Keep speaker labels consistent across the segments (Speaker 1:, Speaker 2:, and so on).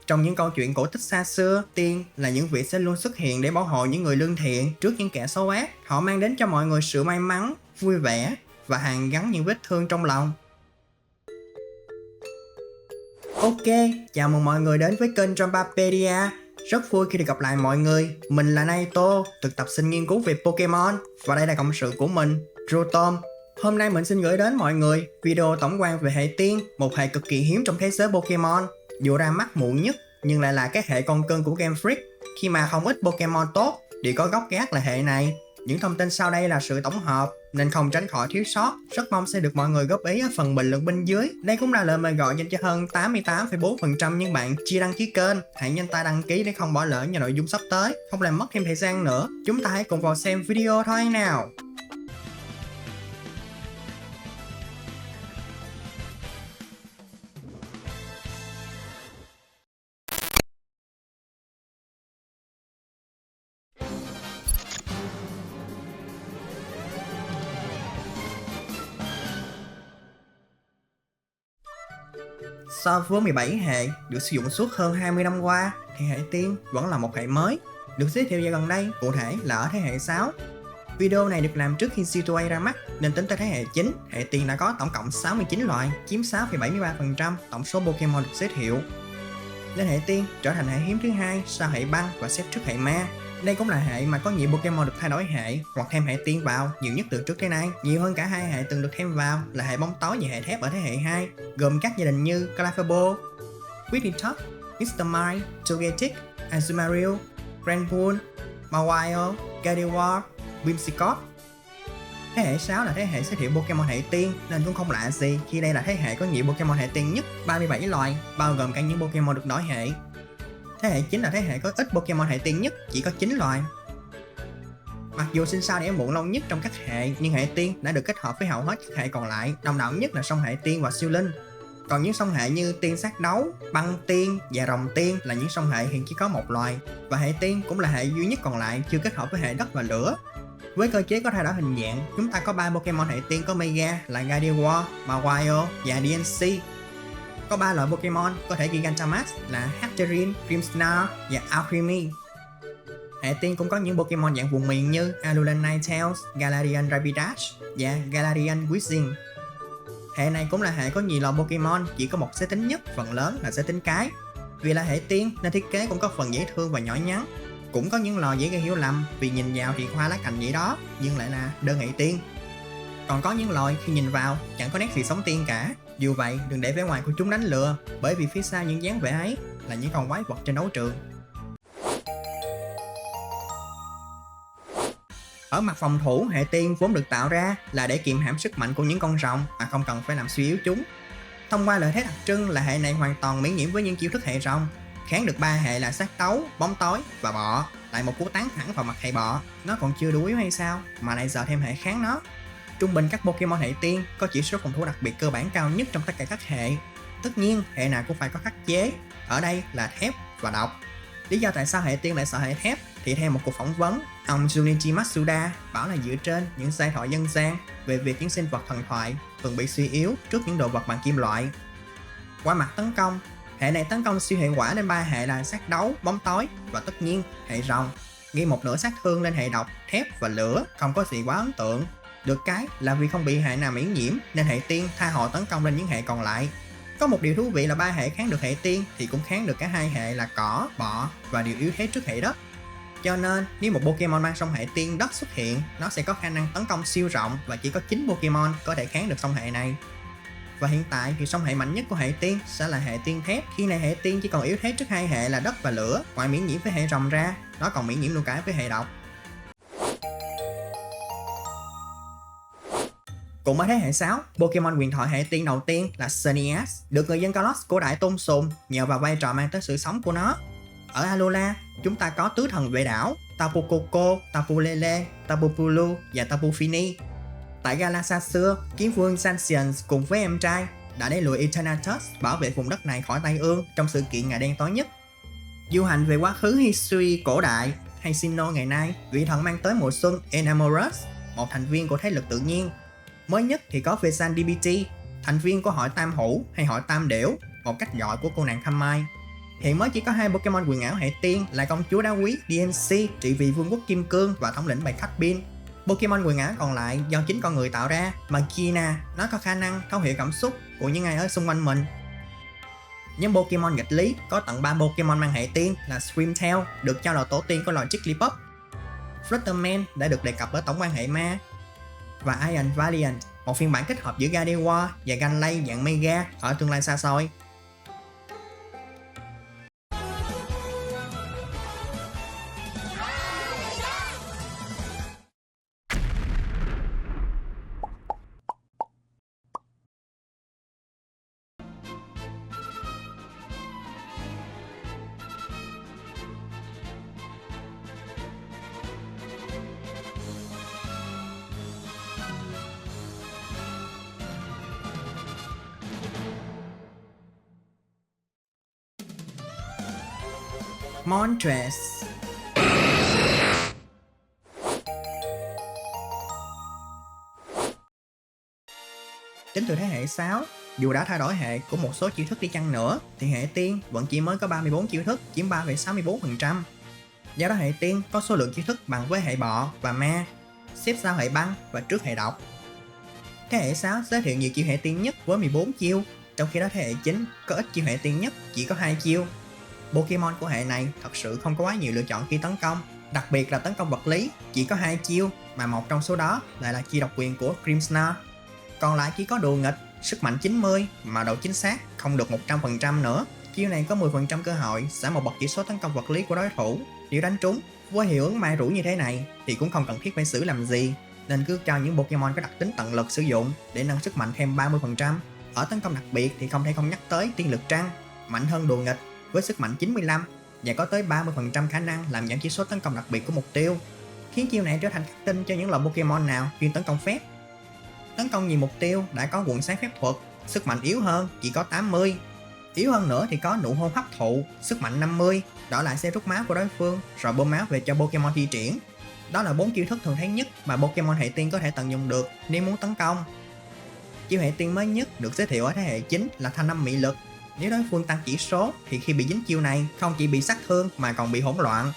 Speaker 1: Trong những câu chuyện cổ tích xa xưa, tiên là những vị sẽ luôn xuất hiện để bảo hộ những người lương thiện trước những kẻ xấu ác. Họ mang đến cho mọi người sự may mắn, vui vẻ và hàn gắn những vết thương trong lòng. Ok, chào mừng mọi người đến với kênh Drampapedia. Rất vui khi được gặp lại mọi người. Mình là Naito, thực tập sinh nghiên cứu về Pokemon. Và đây là cộng sự của mình, Rotom. Hôm nay mình xin gửi đến mọi người video tổng quan về hệ tiên, một hệ cực kỳ hiếm trong thế giới Pokemon. Dù ra mắt muộn nhất, nhưng lại là cái hệ con cưng của Game Freak. Khi mà không ít Pokemon tốt đều có gốc gác là hệ này. Những thông tin sau đây là sự tổng hợp nên không tránh khỏi thiếu sót. Rất mong sẽ được mọi người góp ý ở phần bình luận bên dưới. Đây cũng là lời mời gọi dành cho hơn 88,4% những bạn chưa đăng ký kênh. Hãy nhanh tay đăng ký để không bỏ lỡ những nội dung sắp tới. Không làm mất thêm thời gian nữa. Chúng ta hãy cùng vào xem video thôi nào. So với 17 hệ được sử dụng suốt hơn 20 năm qua, thì hệ tiên vẫn là một hệ mới, được giới thiệu vào gần đây, cụ thể là ở thế hệ 6. Video này được làm trước khi C2A ra mắt, nên tính tới thế hệ 9, hệ tiên đã có tổng cộng 69 loại, chiếm 6,73% tổng số Pokemon được giới thiệu. Nên hệ tiên trở thành hệ hiếm thứ hai sau hệ băng và xếp trước hệ ma. Đây cũng là hệ mà có nhiều Pokemon được thay đổi hệ hoặc thêm hệ tiên vào nhiều nhất từ trước tới nay. Nhiều hơn cả hai hệ từng được thêm vào là hệ bóng tối và hệ thép ở thế hệ 2, gồm các gia đình như Clefairy, Wigglytuff, Mr. Mime, Togetic, Azumarill, Granbull, Mawile, Gardevoir, Whimsicott. Thế hệ 6 là thế hệ giới thiệu Pokemon hệ tiên nên cũng không lạ gì khi đây là thế hệ có nhiều Pokemon hệ tiên nhất, 37 loài, bao gồm cả những Pokemon được đổi hệ. Thế hệ 9 là thế hệ có ít Pokemon hệ tiên nhất, chỉ có 9 loài. Mặc dù sinh sau đẻ muộn lâu nhất trong các hệ, nhưng hệ tiên đã được kết hợp với hầu hết các hệ còn lại, đồng đạo nhất là song hệ tiên và siêu linh. Còn những song hệ như tiên sát đấu, băng tiên và rồng tiên là những song hệ hiện chỉ có một loài, và hệ tiên cũng là hệ duy nhất còn lại chưa kết hợp với hệ đất và lửa. Với cơ chế có thay đổi hình dạng, chúng ta có 3 Pokemon hệ tiên có Mega là Gardevoir, Mawile và DNC. Có 3 loại Pokemon có thể Gigantamax là Hatterene, Grimmsnarl và Alcremie. Hệ tiên cũng có những Pokemon dạng vùng miền như Alolan Ninetales, Galarian Rapidash và Galarian Weezing. Hệ này cũng là hệ có nhiều loại Pokemon chỉ có một giới tính nhất, phần lớn là giới tính cái. Vì là hệ tiên nên thiết kế cũng có phần dễ thương và nhỏ nhắn. Cũng có những loài dễ gây hiểu lầm vì nhìn vào thì hoa lá cành vậy đó, nhưng lại là đơn hệ tiên. Còn có những loài khi nhìn vào chẳng có nét gì sống tiên cả. Dù vậy, đừng để vẻ ngoài của chúng đánh lừa, bởi vì phía sau những dáng vẻ ấy là những con quái vật trên đấu trường. Ở mặt phòng thủ, hệ tiên vốn được tạo ra là để kiềm hãm sức mạnh của những con rồng mà không cần phải làm suy yếu chúng. Thông qua lợi thế đặc trưng là hệ này hoàn toàn miễn nhiễm với những chiêu thức hệ rồng, kháng được 3 hệ là sát đấu, bóng tối và bọ, lại một cú tán thẳng vào mặt hệ bọ. Nó còn chưa đủ yếu hay sao mà lại giờ thêm hệ kháng nó. Trung bình các Pokemon hệ tiên có chỉ số phòng thủ đặc biệt cơ bản cao nhất trong tất cả các hệ. Tất nhiên, hệ nào cũng phải có khắc chế, ở đây là thép và độc. Lý do tại sao hệ tiên lại sợ hệ thép thì theo một cuộc phỏng vấn, ông Junichi Matsuda bảo là dựa trên những giai thoại dân gian về việc những sinh vật thần thoại thường bị suy yếu trước những đồ vật bằng kim loại. Qua mặt tấn công, hệ này tấn công siêu hiệu quả lên 3 hệ là sát đấu, bóng tối và tất nhiên hệ rồng, ghi một nửa sát thương lên hệ độc, thép và lửa, không có gì quá ấn tượng. Được cái là vì không bị hệ nào miễn nhiễm nên hệ tiên tha hồ tấn công lên những hệ còn lại. Có một điều thú vị là 3 hệ kháng được hệ tiên thì cũng kháng được cả 2 hệ là cỏ, bọ và điều yếu thế trước hệ đất. Cho nên nếu một Pokemon mang song hệ tiên đất xuất hiện, nó sẽ có khả năng tấn công siêu rộng và chỉ có 9 Pokemon có thể kháng được song hệ này. Và hiện tại thì song hệ mạnh nhất của hệ tiên sẽ là hệ tiên thép. Khi này hệ tiên chỉ còn yếu thế trước 2 hệ là đất và lửa. Ngoài miễn nhiễm với hệ rồng ra, nó còn miễn nhiễm luôn cả với hệ độc. Cũng ở thế hệ 6, Pokemon huyền thoại hệ tiên đầu tiên là Xerneas, được người dân Kalos cổ đại tôn sùng nhờ vào vai trò mang tới sự sống của nó. Ở Alola, chúng ta có tứ thần vệ đảo, Tapu Koko, Tapu Lele, Tapu Bulu và Tapu Fini. Tại Galaxia xưa, kiếm vương Zacian cùng với em trai đã đẩy lùi Eternatus bảo vệ vùng đất này khỏi tai ương trong sự kiện ngày đen tối nhất. Du hành về quá khứ Hisui cổ đại hay Sinnoh ngày nay, vị thần mang tới mùa xuân Enamorus, một thành viên của thế lực tự nhiên. Mới nhất thì có Vesan DBT, thành viên của hội Tam Hữu hay hội Tam Đểu, một cách gọi của cô nàng Thăm Mai. Hiện mới chỉ có 2 Pokemon quyền ảo hệ tiên là công chúa đá quý DNC trị vì vương quốc Kim Cương và thống lĩnh bầy Cutbin. Pokemon quyền ảo còn lại do chính con người tạo ra, mà Kina nó có khả năng thấu hiểu cảm xúc của những ai ở xung quanh mình. Những Pokemon nghịch lý có tận 3 Pokemon mang hệ tiên là Screamtail, được cho là tổ tiên của loài Jigglypuff, Flutterman đã được đề cập ở tổng quan hệ ma, và Iron Valiant, một phiên bản kết hợp giữa Gardevoir và Ganley dạng Mega ở tương lai xa xôi. Moltres. Tính từ thế hệ 6, dù đã thay đổi hệ của một số chiêu thức đi chăng nữa, thì hệ tiên vẫn chỉ mới có 34 chiêu thức, chiếm 3,64%. Do đó hệ tiên có số lượng chiêu thức bằng với hệ bọ và ma, xếp sau hệ băng và trước hệ độc. Thế hệ 6 giới thiệu nhiều chiêu hệ tiên nhất với 14 chiêu, trong khi đó thế hệ 9 có ít chiêu hệ tiên nhất, chỉ có 2 chiêu. Pokemon của hệ này thật sự không có quá nhiều lựa chọn khi tấn công, đặc biệt là tấn công vật lý, chỉ có 2 chiêu, mà một trong số đó lại là chiêu độc quyền của Grimmsnarl. Còn lại chỉ có đùa nghịch, sức mạnh 90 mà độ chính xác không được 100% nữa. Chiêu này có 10% cơ hội giảm một bậc chỉ số tấn công vật lý của đối thủ. Nếu đánh trúng, với hiệu ứng mai rủi như thế này thì cũng không cần thiết phải xử làm gì, nên cứ cho những Pokemon có đặc tính tận lực sử dụng để nâng sức mạnh thêm 30%. Ở tấn công đặc biệt thì không thể không nhắc tới tiên lực trăng, mạnh hơn đùa nghịch với sức mạnh 95 và có tới 30% khả năng làm giảm chỉ số tấn công đặc biệt của mục tiêu, khiến chiêu này trở thành khắc tinh cho những loại Pokemon nào chuyên tấn công phép. Tấn công nhiều mục tiêu đã có quận sáng phép thuật, sức mạnh yếu hơn chỉ có 80. Yếu hơn nữa thì có nụ hôn hấp thụ, sức mạnh 50, đỏ lại sẽ rút máu của đối phương rồi bơm máu về cho Pokemon thi triển. Đó là 4 chiêu thức thường thấy nhất mà Pokemon hệ tiên có thể tận dụng được nếu muốn tấn công. Chiêu hệ tiên mới nhất được giới thiệu ở thế hệ 9 là thanh âm mị lực. Nếu đối phương tăng chỉ số thì khi bị dính chiêu này không chỉ bị sát thương mà còn bị hỗn loạn.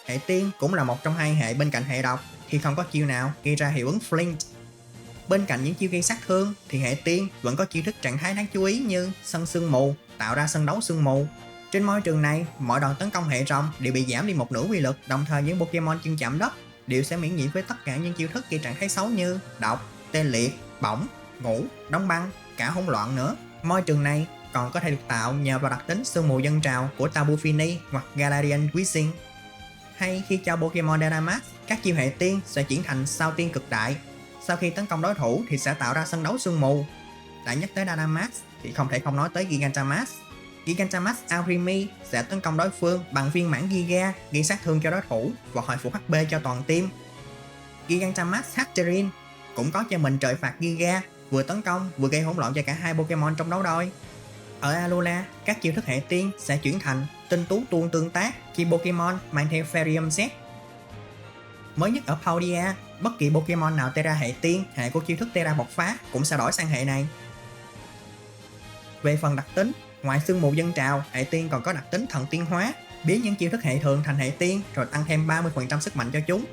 Speaker 1: Hệ tiên cũng là một trong hai hệ bên cạnh hệ độc khi không có chiêu nào gây ra hiệu ứng Flint. Bên cạnh những chiêu gây sát thương thì hệ tiên vẫn có chiêu thức trạng thái đáng chú ý như sân sương mù, tạo ra sân đấu sương mù. Trên môi trường này, mỗi đòn tấn công hệ rồng đều bị giảm đi một nửa uy lực, đồng thời những Pokemon chân chạm đất đều sẽ miễn nhiễm với tất cả những chiêu thức gây trạng thái xấu như độc, tê liệt, bỏng, ngủ, đóng băng, cả hỗn loạn nữa. Môi trường này còn có thể được tạo nhờ vào đặc tính sương mù dân trào của Tapu Fini hoặc Galarian Weezing. Hay khi cho Pokemon Dynamax, các chiêu hệ tiên sẽ chuyển thành sao tiên cực đại. Sau khi tấn công đối thủ thì sẽ tạo ra sân đấu sương mù. Đã nhắc tới Dynamax thì không thể không nói tới Gigantamax. Gigantamax Aurimi sẽ tấn công đối phương bằng phiên bản Giga, gây sát thương cho đối thủ và hồi phục HP cho toàn team. Gigantamax Hatterene cũng có cho mình trời phạt Giga, vừa tấn công vừa gây hỗn loạn cho cả hai Pokemon trong đấu đôi. Ở Alola, các chiêu thức hệ tiên sẽ chuyển thành tinh tú tuôn tương tác khi Pokemon mang theo Ferium Z. Mới nhất ở Paldea, bất kỳ Pokemon nào Tera hệ tiên, hệ của chiêu thức Tera bộc phá cũng sẽ đổi sang hệ này. Về phần đặc tính, ngoài sương mù dân trào, hệ tiên còn có đặc tính thần tiên hóa, biến những chiêu thức hệ thường thành hệ tiên rồi tăng thêm 30% sức mạnh cho chúng.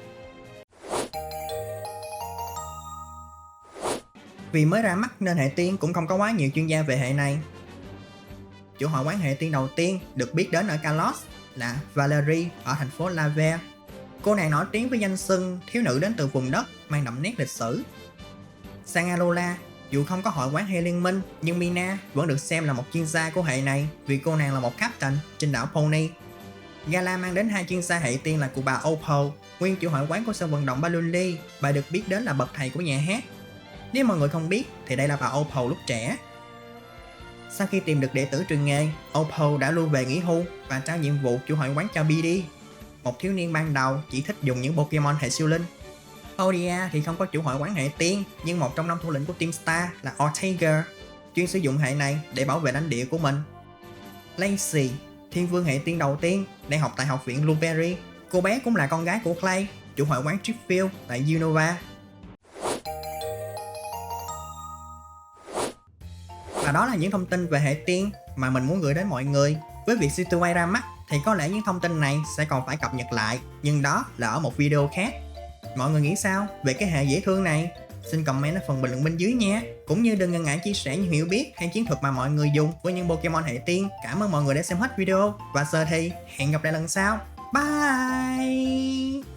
Speaker 1: Vì mới ra mắt nên hệ tiên cũng không có quá nhiều chuyên gia về hệ này. Chủ hội quán hệ tiên đầu tiên được biết đến ở Kalos là Valerie ở thành phố Laver. Cô nàng nổi tiếng với danh xưng thiếu nữ đến từ vùng đất mang đậm nét lịch sử. Sang Alola, dù không có hội quán hay liên minh, nhưng Mina vẫn được xem là một chuyên gia của hệ này vì cô nàng là một captain trên đảo Pony. Gala mang đến hai chuyên gia hệ tiên là cụ bà Opal, nguyên chủ hội quán của sân vận động Baluli. Bà được biết đến là bậc thầy của nhà hát. Nếu mọi người không biết thì đây là bà Opal lúc trẻ. Sau khi tìm được đệ tử truyền nghề, Opal đã lưu về nghỉ hưu và trao nhiệm vụ chủ hội quán cho BD, một thiếu niên ban đầu chỉ thích dùng những Pokemon hệ siêu linh. Paldea thì không có chủ hội quán hệ tiên, nhưng một trong năm thủ lĩnh của Team Star là Ortega chuyên sử dụng hệ này để bảo vệ lãnh địa của mình. Lacey, thiên vương hệ tiên đầu tiên, đang học tại học viện Blueberry. Cô bé cũng là con gái của Clay, chủ hội quán Driffield tại Unova. Và đó là những thông tin về hệ tiên mà mình muốn gửi đến mọi người. Với việc C2A ra mắt thì có lẽ những thông tin này sẽ còn phải cập nhật lại, nhưng đó là ở một video khác. Mọi người nghĩ sao về cái hệ dễ thương này? Xin comment ở phần bình luận bên dưới nha. Cũng như đừng ngần ngại chia sẻ những hiểu biết hay chiến thuật mà mọi người dùng với những Pokemon hệ tiên. Cảm ơn mọi người đã xem hết video. Và giờ thì hẹn gặp lại lần sau. Bye!